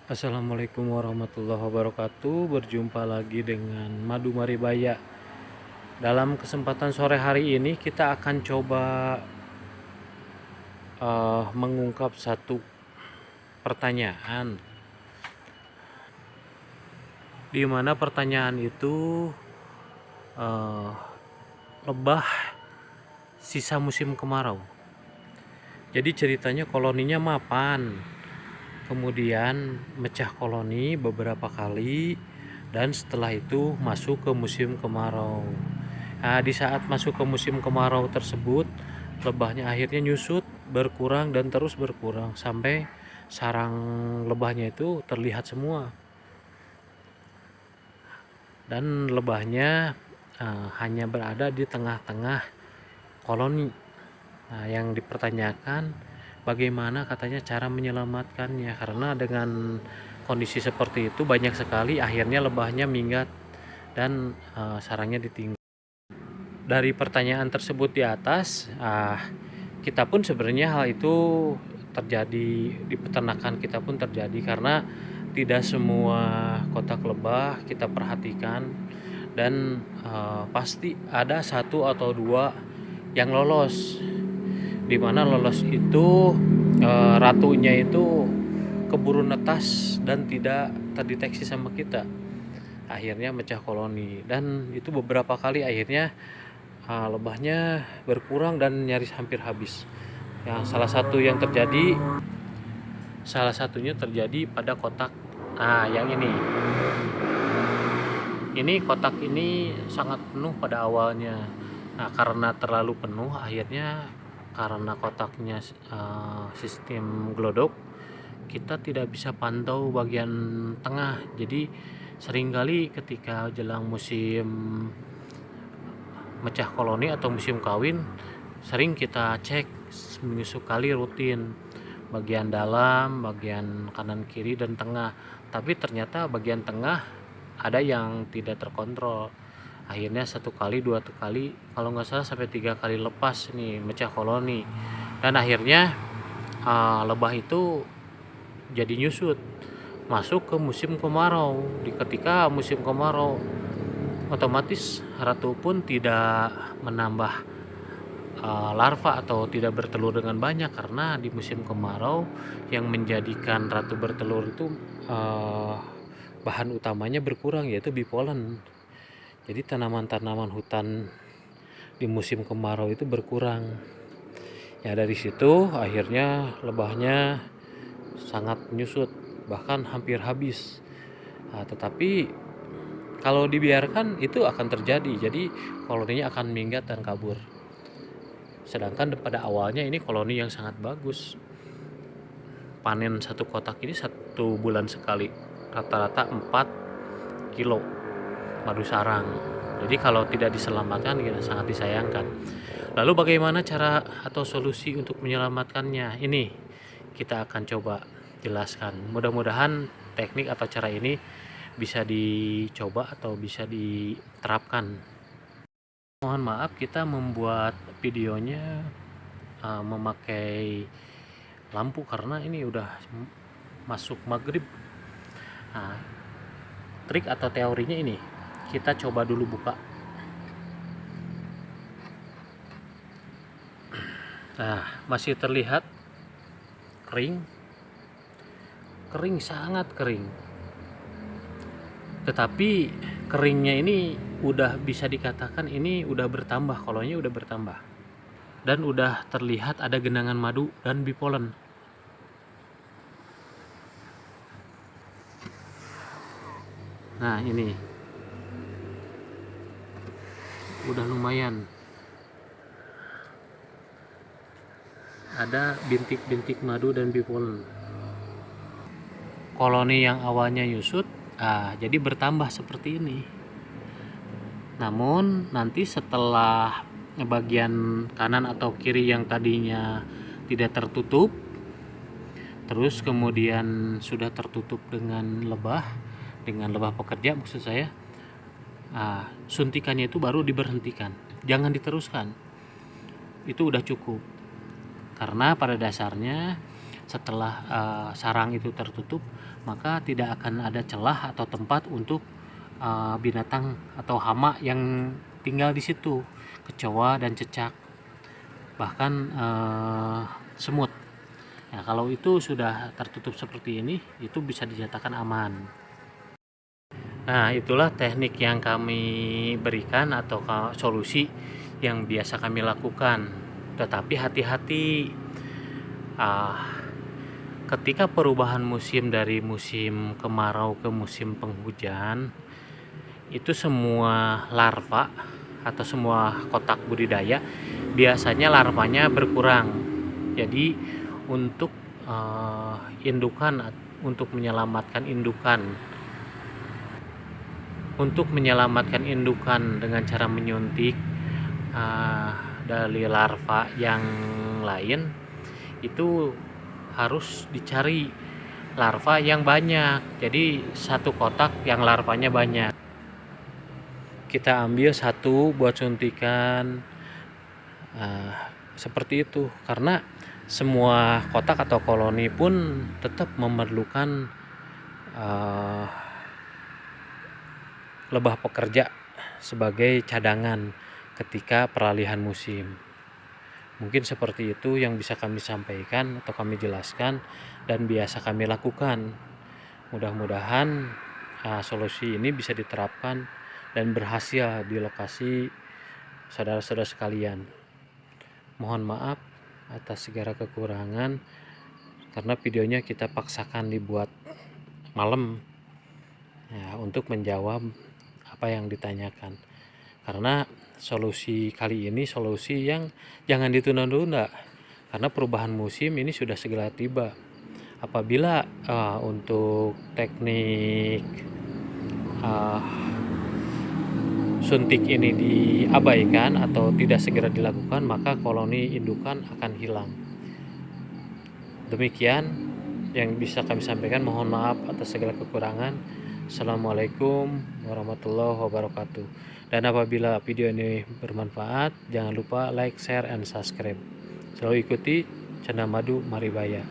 Assalamualaikum warahmatullahi wabarakatuh. Berjumpa lagi dengan Madu Maribaya. Dalam kesempatan sore hari ini kita akan coba mengungkap satu pertanyaan, di mana pertanyaan itu uh, lebah sisa musim kemarau. Jadi ceritanya koloninya mapan, kemudian mecah koloni beberapa kali, dan setelah itu masuk ke musim kemarau. Nah, di saat masuk ke musim kemarau tersebut, lebahnya akhirnya nyusut, berkurang dan terus berkurang sampai sarang lebahnya itu terlihat semua. Dan lebahnya hanya berada di tengah-tengah koloni. Nah, yang dipertanyakan bagaimana katanya cara menyelamatkannya, karena dengan kondisi seperti itu banyak sekali akhirnya lebahnya minggat dan sarangnya ditinggal. Dari pertanyaan tersebut di atas, kita pun sebenarnya hal itu terjadi di peternakan kita pun terjadi, karena tidak semua kotak lebah kita perhatikan, dan pasti ada satu atau dua yang lolos, dimana lolos itu ratunya itu keburu netas dan tidak terdeteksi sama kita, akhirnya mecah koloni. Dan itu beberapa kali akhirnya lebahnya berkurang dan nyaris hampir habis. Yang salah satunya terjadi pada kotak yang ini kotak ini sangat penuh pada awalnya. Nah, karena terlalu penuh akhirnya, karena kotaknya sistem glodok, kita tidak bisa pantau bagian tengah. Jadi seringkali ketika jelang musim mecah koloni atau musim kawin, sering kita cek seminggu sekali rutin bagian dalam, bagian kanan kiri dan tengah. Tapi ternyata bagian tengah ada yang tidak terkontrol, akhirnya satu kali, dua kali, kalau nggak salah sampai 3 kali lepas nih mecah koloni. Dan akhirnya lebah itu jadi nyusut masuk ke musim kemarau. Ketika musim kemarau, otomatis ratu pun tidak menambah larva atau tidak bertelur dengan banyak, karena di musim kemarau yang menjadikan ratu bertelur itu bahan utamanya berkurang, yaitu bipolen. Jadi tanaman-tanaman hutan di musim kemarau itu berkurang. Ya, dari situ akhirnya lebahnya sangat menyusut, bahkan hampir habis. Tetapi kalau dibiarkan itu akan terjadi, jadi koloninya akan minggat dan kabur. Sedangkan pada awalnya ini koloni yang sangat bagus. Panen satu kotak ini 1 bulan sekali, rata-rata 4 kilo madu sarang. Jadi kalau tidak diselamatkan ya sangat disayangkan. Lalu bagaimana cara atau solusi untuk menyelamatkannya? Ini kita akan coba jelaskan. Mudah-mudahan teknik atau cara ini bisa dicoba atau bisa diterapkan. Mohon maaf, kita membuat videonya memakai lampu karena ini udah masuk maghrib. Nah, trik atau teorinya ini, kita coba dulu buka. Nah, masih terlihat kering, sangat kering. Tetapi keringnya ini udah bisa dikatakan ini udah bertambah, koloninya udah bertambah, dan udah terlihat ada genangan madu dan bipolen. Nah, ini udah lumayan ada bintik-bintik madu dan bipolen. Koloni yang awalnya nyusut jadi bertambah seperti ini. Namun nanti setelah bagian kanan atau kiri yang tadinya tidak tertutup, terus kemudian sudah tertutup dengan lebah pekerja maksud saya, suntikannya itu baru diberhentikan, jangan diteruskan. Itu udah cukup, karena pada dasarnya setelah sarang itu tertutup, maka tidak akan ada celah atau tempat untuk binatang atau hama yang tinggal di situ, kecoa dan cecak, bahkan semut. Nah, kalau itu sudah tertutup seperti ini, itu bisa dinyatakan aman. Nah, itulah teknik yang kami berikan atau solusi yang biasa kami lakukan. Tetapi hati-hati, ketika perubahan musim dari musim kemarau ke musim penghujan, itu semua larva atau semua kotak budidaya biasanya larvanya berkurang. Jadi untuk untuk menyelamatkan indukan dengan cara menyuntik dari larva yang lain, itu harus dicari larva yang banyak. Jadi satu kotak yang larvanya banyak, kita ambil satu buat suntikan, seperti itu. Karena semua kotak atau koloni pun tetap memerlukan lebah pekerja sebagai cadangan ketika peralihan musim. Mungkin seperti itu yang bisa kami sampaikan atau kami jelaskan dan biasa kami lakukan. Mudah-mudahan solusi ini bisa diterapkan dan berhasil di lokasi saudara-saudara sekalian. Mohon maaf atas segala kekurangan, karena videonya kita paksakan dibuat malam ya, untuk menjawab apa yang ditanyakan. Karena solusi kali ini solusi yang jangan ditunda-tunda, karena perubahan musim ini sudah segera tiba. Apabila untuk teknik suntik ini diabaikan atau tidak segera dilakukan, maka koloni indukan akan hilang. Demikian yang bisa kami sampaikan. Mohon maaf atas segala kekurangan. Assalamualaikum warahmatullahi wabarakatuh. Dan apabila video ini bermanfaat, jangan lupa like, share, and subscribe. Selalu ikuti Canda Madu Maribaya.